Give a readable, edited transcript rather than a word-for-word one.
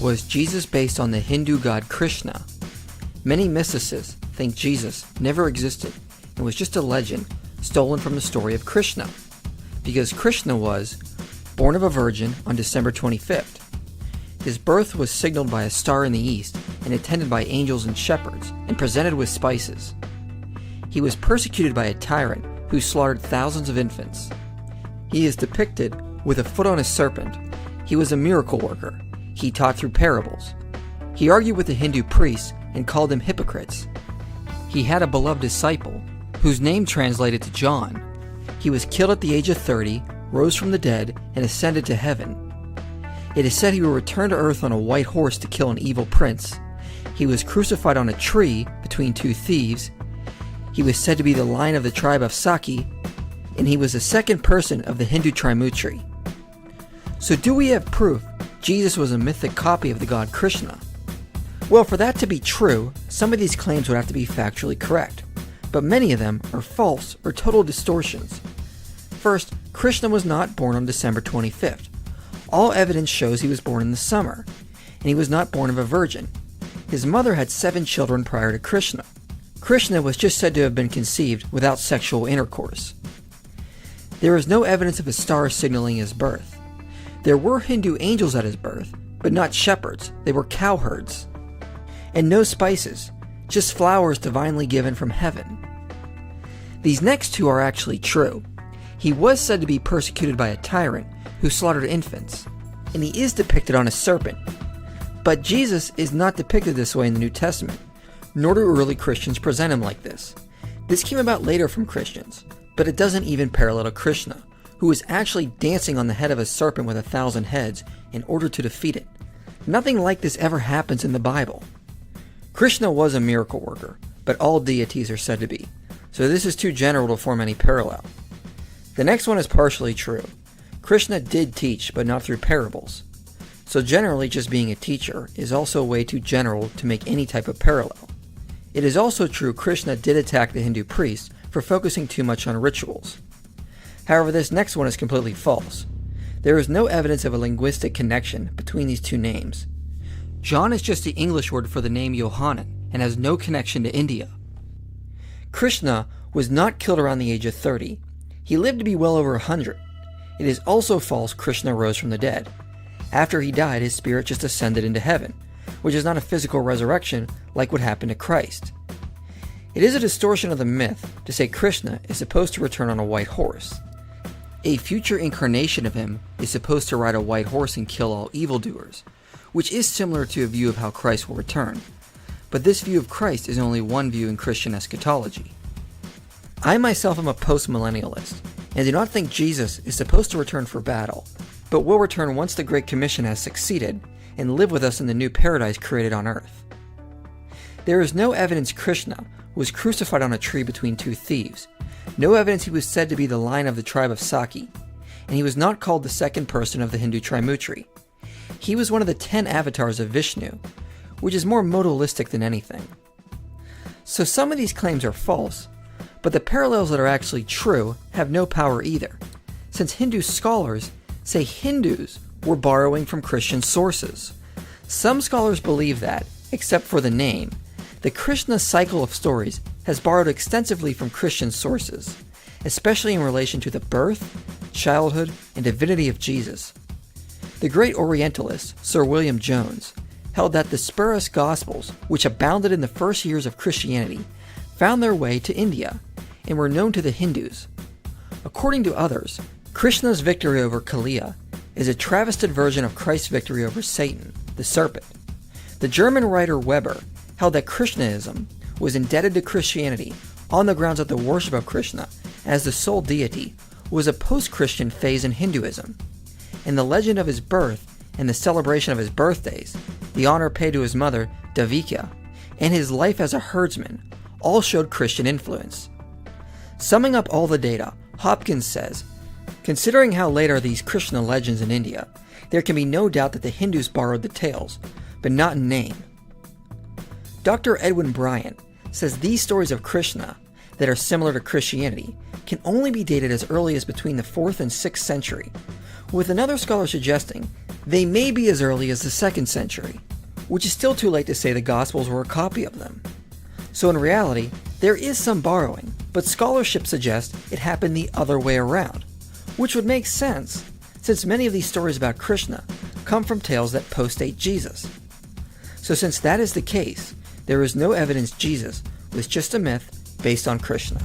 Was Jesus based on the Hindu god Krishna? Many mysticists think Jesus never existed and was just a legend stolen from the story of Krishna, because Krishna was born of a virgin on December 25th. His birth was signaled by a star in the east and attended by angels and shepherds and presented with spices. He was persecuted by a tyrant who slaughtered thousands of infants. He is depicted with a foot on a serpent. He was a miracle worker. He taught through parables. He argued with the Hindu priests and called them hypocrites. He had a beloved disciple, whose name translated to John. He was killed at the age of 30, rose from the dead, and ascended to heaven. It is said he will return to earth on a white horse to kill an evil prince. He was crucified on a tree between two thieves. He was said to be the lion of the tribe of Saki, and he was the second person of the Hindu Trimurti. So do we have proof Jesus was a mythic copy of the god Krishna? Well, for that to be true, some of these claims would have to be factually correct, but many of them are false or total distortions. First, Krishna was not born on December 25th. All evidence shows he was born in the summer, and he was not born of a virgin. His mother had 7 children prior to Krishna. Krishna was just said to have been conceived without sexual intercourse. There is no evidence of a star signaling his birth. There were Hindu angels at his birth, but not shepherds. They were cowherds. And no spices, just flowers divinely given from heaven. These next two are actually true. He was said to be persecuted by a tyrant who slaughtered infants, and he is depicted on a serpent. But Jesus is not depicted this way in the New Testament, nor do early Christians present him like this. This came about later from Christians, but it doesn't even parallel to Krishna, who is actually dancing on the head of a serpent with 1,000 heads in order to defeat it. Nothing like this ever happens in the Bible. Krishna was a miracle worker, but all deities are said to be, so this is too general to form any parallel. The next one is partially true. Krishna did teach, but not through parables. So generally just being a teacher is also way too general to make any type of parallel. It is also true Krishna did attack the Hindu priests for focusing too much on rituals. However, this next one is completely false. There is no evidence of a linguistic connection between these two names. John is just the English word for the name Yohanan and has no connection to India. Krishna was not killed around the age of 30. He lived to be well over 100. It is also false Krishna rose from the dead. After he died, his spirit just ascended into heaven, which is not a physical resurrection like what happened to Christ. It is a distortion of the myth to say Krishna is supposed to return on a white horse. A future incarnation of him is supposed to ride a white horse and kill all evildoers, which is similar to a view of how Christ will return. But this view of Christ is only one view in Christian eschatology. I myself am a post-millennialist, and do not think Jesus is supposed to return for battle, but will return once the Great Commission has succeeded, and live with us in the new paradise created on earth. There is no evidence Krishna was crucified on a tree between two thieves, no evidence he was said to be the lion of the tribe of Saki, and he was not called the second person of the Hindu Trimurti. He was one of the 10 avatars of Vishnu, which is more modalistic than anything. So some of these claims are false, but the parallels that are actually true have no power either, since Hindu scholars say Hindus were borrowing from Christian sources. Some scholars believe that, except for the name, the Krishna cycle of stories has borrowed extensively from Christian sources, especially in relation to the birth, childhood, and divinity of Jesus. The great Orientalist, Sir William Jones, held that the spurious Gospels, which abounded in the first years of Christianity, found their way to India, and were known to the Hindus. According to others, Krishna's victory over Kaliya is a travested version of Christ's victory over Satan, the serpent. The German writer Weber held that Krishnaism was indebted to Christianity on the grounds that the worship of Krishna as the sole deity was a post-Christian phase in Hinduism, and the legend of his birth and the celebration of his birthdays, the honor paid to his mother, Devika, and his life as a herdsman all showed Christian influence. Summing up all the data, Hopkins says, considering how late are these Krishna legends in India, there can be no doubt that the Hindus borrowed the tales, but not in name. Dr. Edwin Bryant says these stories of Krishna that are similar to Christianity can only be dated as early as between the 4th and 6th century, with another scholar suggesting They may be as early as the 2nd century, which is still too late to say the Gospels were a copy of them. So in reality, there is some borrowing, but scholarship suggests it happened the other way around, which would make sense, since many of these stories about Krishna come from tales that postdate Jesus. So since that is the case, there is no evidence Jesus was just a myth based on Krishna.